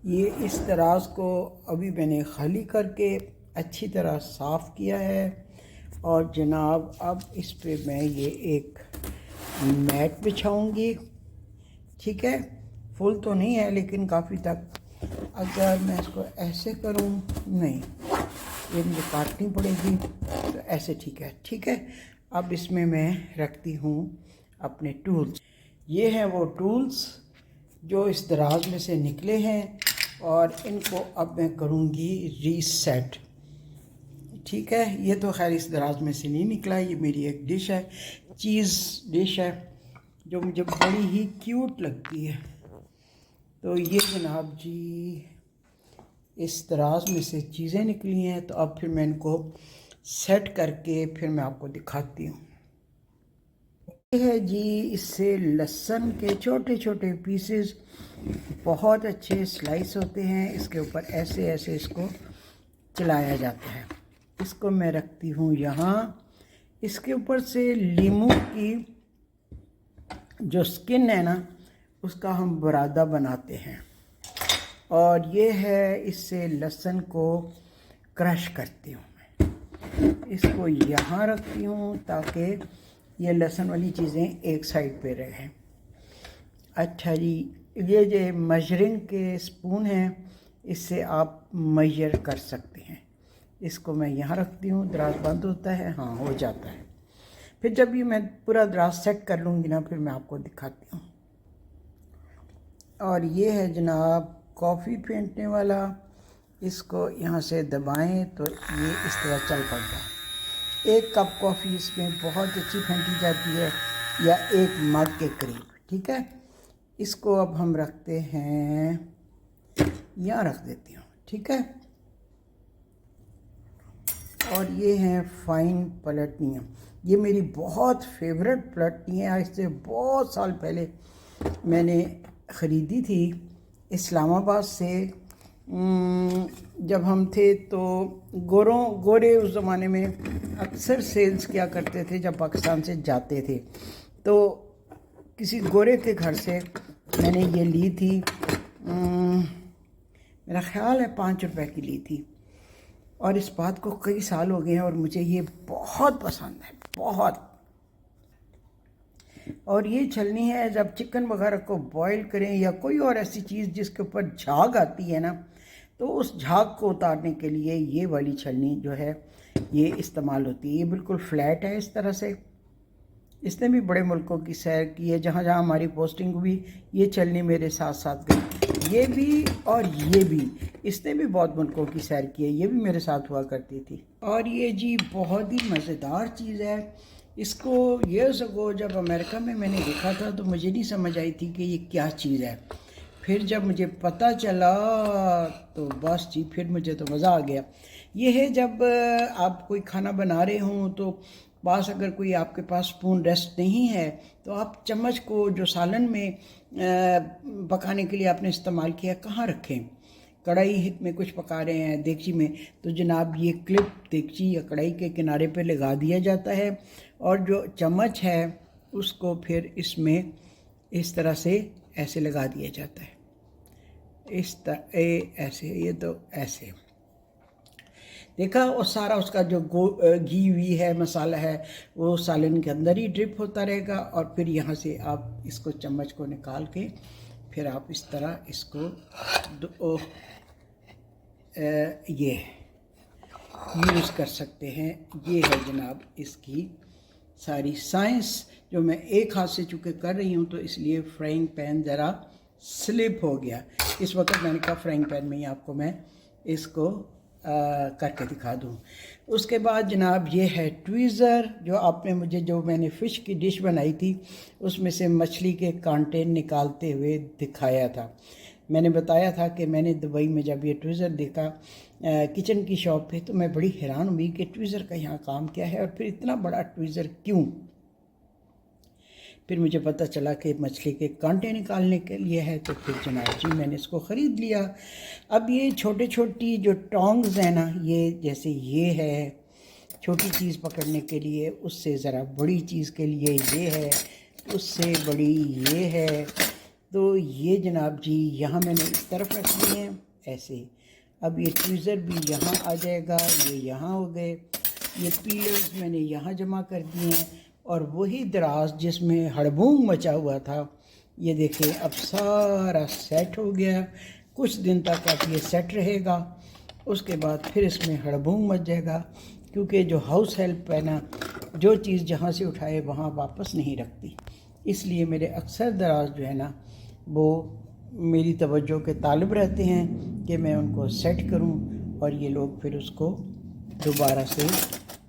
ये इस दराज को अभी मैंने खाली करके अच्छी तरह साफ़ किया है और जनाब अब इस पे मैं ये एक मैट बिछाऊंगी। ठीक है, फुल तो नहीं है लेकिन काफ़ी तक। अगर मैं इसको ऐसे करूं, नहीं, ये मुझे काटनी पड़ेगी, तो ऐसे ठीक है। ठीक है, अब इसमें मैं रखती हूँ अपने टूल्स। ये हैं वो टूल्स जो इस दराज में से निकले हैं और इनको अब मैं करूँगी रीसेट। ठीक है, ये तो खैर इस दराज में से नहीं निकला, ये मेरी एक डिश है, चीज़ डिश है जो मुझे बड़ी ही क्यूट लगती है। तो ये जनाब जी इस दराज में से चीज़ें निकली हैं, तो अब फिर मैं इनको सेट करके फिर मैं आपको दिखाती हूँ। ये है जी, इससे लहसुन के छोटे छोटे पीसेस बहुत अच्छे स्लाइस होते हैं। इसके ऊपर ऐसे ऐसे इसको चलाया जाता है। इसको मैं रखती हूँ यहाँ। इसके ऊपर से लीमू की जो स्किन है ना, उसका हम बुरादा बनाते हैं और ये है, इससे लहसुन को क्रश करती हूँ मैं। इसको यहाँ रखती हूँ ताकि ये लहसुन वाली चीज़ें एक साइड पे रहें। अच्छा जी, ये जो मेजरिंग के स्पून हैं, इससे आप मेजर कर सकते हैं। इसको मैं यहाँ रखती हूँ। दराज बंद होता है, हाँ हो जाता है। फिर जब ये मैं पूरा दराज सेट कर लूँगी ना, फिर मैं आपको दिखाती हूँ। और ये है जनाब कॉफ़ी फेंटने वाला। इसको यहाँ से दबाएं तो ये इस तरह चल पड़ता है। एक कप कॉफ़ी इसमें बहुत अच्छी फेंटी जाती है, या एक मग के करीब। ठीक है, इसको अब हम रखते हैं, यहाँ रख देती हूँ। ठीक है, और ये हैं फ़ाइन पलटनियाँ। ये मेरी बहुत फेवरेट पलटनी है। आज से बहुत साल पहले मैंने ख़रीदी थी इस्लामाबाद से। जब हम थे तो गोरे उस ज़माने में अक्सर सेल्स किया करते थे। जब पाकिस्तान से जाते थे तो किसी गोरे के घर से मैंने ये ली थी। मेरा ख़्याल है 5 रुपए की ली थी, और इस बात को कई साल हो गए हैं और मुझे ये बहुत पसंद है, बहुत। और ये छलनी है, जब चिकन वगैरह को बॉईल करें या कोई और ऐसी चीज़ जिसके ऊपर झाग आती है ना, तो उस झाग को उतारने के लिए ये वाली छलनी जो है ये इस्तेमाल होती है। ये बिल्कुल फ्लैट है इस तरह से। इसने भी बड़े मुल्कों की सैर की है, जहाँ जहाँ हमारी पोस्टिंग हुई ये छलनी मेरे साथ साथ गई। ये भी और ये भी, इसने भी बहुत मुल्कों की सैर की है, ये भी मेरे साथ हुआ करती थी। और ये जी बहुत ही मज़ेदार चीज़ है। इसको ईयर्स अगो जब अमेरिका में मैंने देखा था तो मुझे नहीं समझ आई थी कि ये क्या चीज़ है। फिर जब मुझे पता चला तो बस जी, फिर मुझे तो मज़ा आ गया। ये है, जब आप कोई खाना बना रहे हों तो पास अगर कोई आपके पास स्पून रेस्ट नहीं है, तो आप चम्मच को जो सालन में पकाने के लिए आपने इस्तेमाल किया, कहाँ रखें। कढ़ाई में कुछ पका रहे हैं, देगची में, तो जनाब ये क्लिप देगची या कढ़ाई के किनारे पे लगा दिया जाता है और जो चम्मच है उसको फिर इसमें इस तरह से ऐसे लगा दिया जाता है। इस तरह ऐसे, ये तो ऐसे देखा, और सारा उसका जो घी वी है, मसाला है, वो सालन के अंदर ही ड्रिप होता रहेगा। और फिर यहाँ से आप इसको चम्मच को निकाल के फिर आप इस तरह इसको ये यूज़ कर सकते हैं। ये है जनाब इसकी सारी साइंस, जो मैं एक हाथ से चूँकि कर रही हूँ तो इसलिए फ्राइंग पैन ज़रा स्लिप हो गया। इस वक्त मैंने कहा फ्राइंग पैन में ही आपको मैं इसको करके दिखा दूँ। उसके बाद जनाब ये है ट्वीज़र, जो आपने मुझे, जो मैंने फ़िश की डिश बनाई थी उसमें से मछली के कांटे निकालते हुए दिखाया था। मैंने बताया था कि मैंने दुबई में जब ये ट्वीज़र देखा किचन की शॉप पे, तो मैं बड़ी हैरान हुई कि ट्वीज़र का यहाँ काम क्या है और फिर इतना बड़ा ट्वीज़र क्यों। फिर मुझे पता चला कि मछली के कांटे निकालने के लिए है, तो फिर जनाब जी मैंने इसको ख़रीद लिया। अब ये छोटे छोटी जो टोंग्स हैं ना, ये जैसे ये है छोटी चीज़ पकड़ने के लिए, उससे ज़रा बड़ी चीज़ के लिए ये है, उससे बड़ी ये है, तो ये जनाब जी यहाँ मैंने इस तरफ रख दिए हैं ऐसे। अब ये ट्वीज़र भी यहाँ आ जाएगा, ये यहाँ हो गए। ये पीलर्स मैंने यहाँ जमा कर दिए हैं और वही दराज जिसमें हड़बूंग मचा हुआ था, ये देखिए अब सारा सेट हो गया। कुछ दिन तक अब ये सेट रहेगा, उसके बाद फिर इसमें हड़बूंग मच जाएगा, क्योंकि जो हाउस हेल्प है ना, जो चीज़ जहाँ से उठाए वहाँ वापस नहीं रखती। इसलिए मेरे अक्सर दराज जो है ना, वो मेरी तवज्जो के तालिब रहते हैं कि मैं उनको सेट करूं, और ये लोग फिर उसको दोबारा से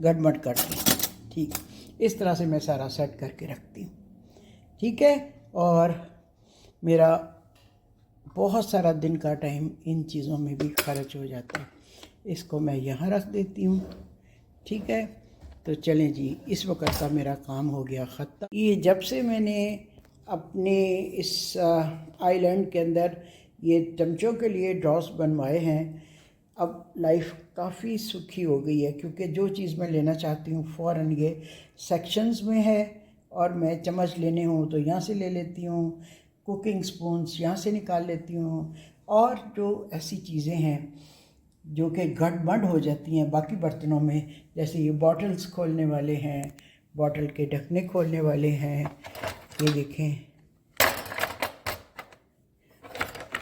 गड़बड़ कर दें। ठीक, इस तरह से मैं सारा सेट करके रखती हूँ। ठीक है, और मेरा बहुत सारा दिन का टाइम इन चीज़ों में भी खर्च हो जाता है। इसको मैं यहाँ रख देती हूँ। ठीक है, तो चलें जी, इस वक्त का मेरा काम हो गया ख़त्म। ये जब से मैंने अपने इस आइलैंड के अंदर ये चमचों के लिए ड्रॉस बनवाए हैं, अब लाइफ काफ़ी सुखी हो गई है, क्योंकि जो चीज़ मैं लेना चाहती हूँ फ़ौरन ये सेक्शंस में है, और मैं चम्मच लेने हूँ तो यहाँ से ले लेती हूँ, कुकिंग स्पून्स यहाँ से निकाल लेती हूँ, और जो ऐसी चीज़ें हैं जो कि गड़बड़ हो जाती हैं बाकी बर्तनों में, जैसे ये बॉटल्स खोलने वाले हैं, बॉटल के ढकने खोलने वाले हैं, ये देखें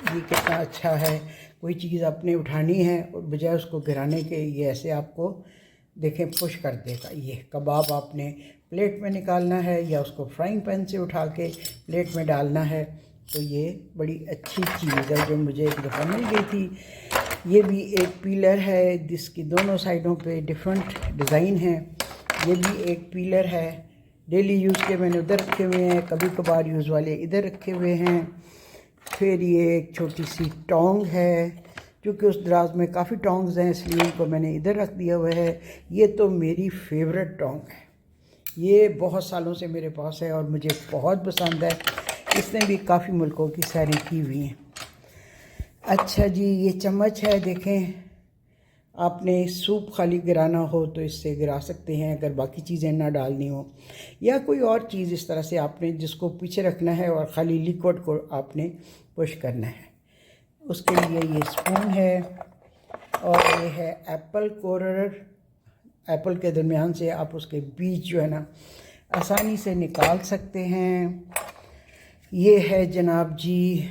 ये कितना अच्छा है। कोई चीज़ आपने उठानी है और बजाय उसको गिराने के, ये ऐसे आपको देखें पुश कर देगा। ये कबाब आपने प्लेट में निकालना है या उसको फ्राइंग पैन से उठा के प्लेट में डालना है, तो ये बड़ी अच्छी चीज़ है जो मुझे एक दफ़ा मिल गई थी। ये भी एक पीलर है जिसकी दोनों साइडों पे डिफरेंट डिज़ाइन है। ये भी एक पीलर है, डेली यूज़ के मैंने उधर रखे हुए हैं, कभी कभार यूज़ वाले इधर रखे हुए हैं। फिर ये एक छोटी सी टोंग है, क्योंकि उस दराज में काफ़ी टोंग्स हैं इसलिए इनको मैंने इधर रख दिया हुआ है। ये तो मेरी फेवरेट टोंग है, ये बहुत सालों से मेरे पास है और मुझे बहुत पसंद है। इसने भी काफ़ी मुल्कों की सैरें की हुई हैं। अच्छा जी, ये चम्मच है, देखें आपने सूप खाली गिराना हो तो इससे गिरा सकते हैं, अगर बाकी चीज़ें ना डालनी हो, या कोई और चीज़ इस तरह से आपने जिसको पीछे रखना है और ख़ाली लिक्विड को आपने पुश करना है। उसके लिए ये स्पून है, और ये है एप्पल कोरर। एप्पल के दरमियान से आप उसके बीज जो है ना आसानी से निकाल सकते हैं। ये है जनाब जी,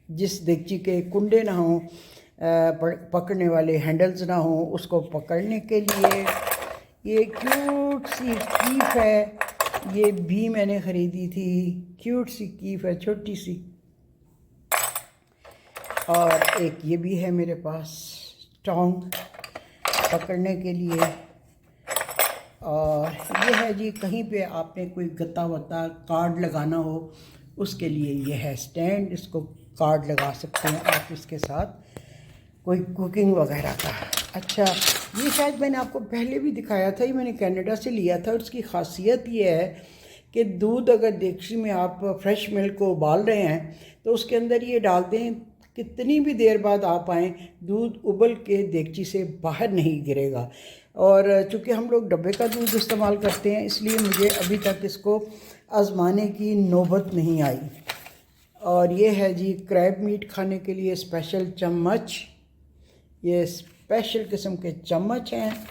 जिस देगची के कुंडे ना हों, पकड़ने वाले हैंडल्स ना हों, उसको पकड़ने के लिए ये क्यूट सी कीफ है। ये भी मैंने ख़रीदी थी, क्यूट सी कीफ है छोटी सी। और एक ये भी है मेरे पास टोंग पकड़ने के लिए। और ये है जी, कहीं पे आपने कोई गत्ता वत्ता कार्ड लगाना हो उसके लिए ये है स्टैंड, इसको कार्ड लगा सकते हैं आप इसके साथ, कोई कुकिंग वगैरह का। अच्छा, ये शायद मैंने आपको पहले भी दिखाया था, ये मैंने कनाडा से लिया था, और इसकी खासियत ये है कि दूध अगर देगची में आप फ्रेश मिल्क को उबाल रहे हैं तो उसके अंदर ये डाल दें, कितनी भी देर बाद आप आएँ दूध उबल के देगची से बाहर नहीं गिरेगा। और चूँकि हम लोग डब्बे का दूध इस्तेमाल करते हैं, इसलिए मुझे अभी तक इसको आजमाने की नौबत नहीं आई। और ये है जी क्रैब मीट खाने के लिए स्पेशल चम्मच, ये स्पेशल किस्म के चम्मच हैं।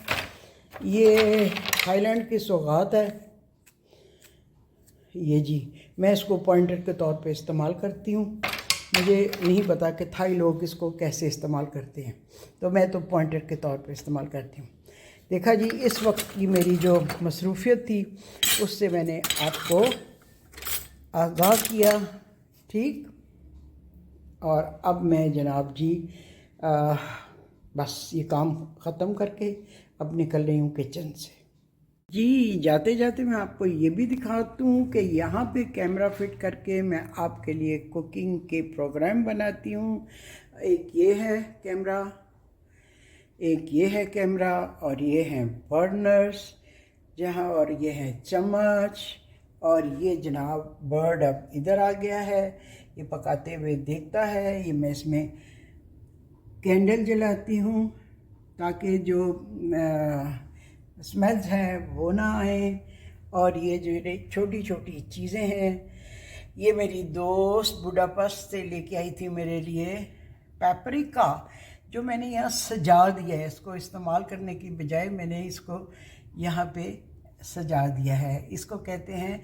ये थाईलैंड की सौगात है ये जी, मैं इसको पॉइंटर के तौर पे इस्तेमाल करती हूँ। मुझे नहीं पता कि थाई लोग इसको कैसे इस्तेमाल करते हैं, तो मैं तो पॉइंटर के तौर पे इस्तेमाल करती हूँ। देखा जी, इस वक्त की मेरी जो मसरूफियत थी उससे मैंने आपको आगाह किया। ठीक, और अब मैं जनाब जी बस ये काम ख़त्म करके अब निकल रही हूँ किचन से। जी, जाते जाते मैं आपको ये भी दिखाती हूँ कि यहाँ पे कैमरा फिट करके मैं आपके लिए कुकिंग के प्रोग्राम बनाती हूँ। एक ये है कैमरा, एक ये है कैमरा, और ये हैं बर्नर्स जहाँ, और ये है चम्मच, और ये जनाब बर्ड अब इधर आ गया है, ये पकाते हुए देखता है। ये मैं इसमें कैंडल जलाती हूँ ताकि जो स्मेल्स हैं वो ना आए। और ये जो छोटी छोटी चीज़ें हैं, ये मेरी दोस्त बुडापेस्ट से लेके आई थी मेरे लिए पेपरिका, जो मैंने यहाँ सजा दिया है। इसको इस्तेमाल करने की बजाय मैंने इसको यहाँ पे सजा दिया है। इसको कहते हैं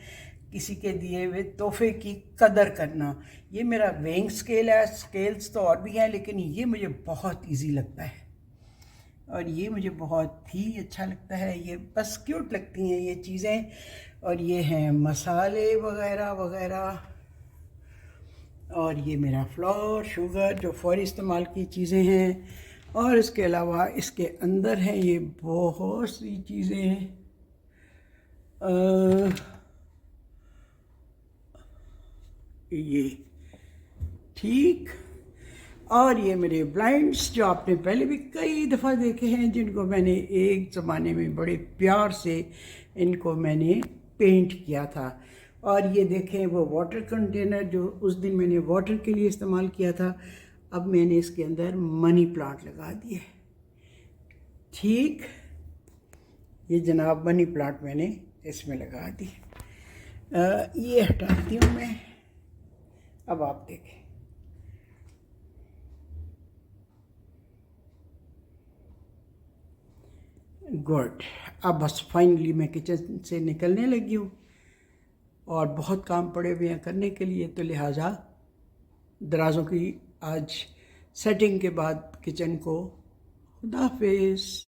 किसी के दिए हुए तोहफे की कदर करना। ये मेरा वेइंग स्केल है, स्केल्स तो और भी हैं लेकिन ये मुझे बहुत इजी लगता है और ये मुझे बहुत ही अच्छा लगता है। ये बस क्यूट लगती हैं ये चीज़ें। और ये हैं मसाले वगैरह वगैरह, और ये मेरा फ्लोर, शुगर, जो फौरी इस्तेमाल की चीज़ें हैं। और इसके अलावा इसके अंदर हैं ये बहुत सी चीज़ें, ये ठीक। और ये मेरे ब्लाइंड्स जो आपने पहले भी कई दफ़ा देखे हैं, जिनको मैंने एक ज़माने में बड़े प्यार से इनको मैंने पेंट किया था। और ये देखें वो वाटर कंटेनर जो उस दिन मैंने वाटर के लिए इस्तेमाल किया था, अब मैंने इसके अंदर मनी प्लांट लगा दिए। ठीक, ये जनाब मनी प्लांट मैंने इसमें लगा दी। ये हटाती हूँ मैं। अब आप देखें, गुड। अब बस फाइनली मैं किचन से निकलने लगी हूँ और बहुत काम पड़े हुए हैं करने के लिए, तो लिहाजा दराज़ों की आज सेटिंग के बाद किचन को खुदा हाफिज़।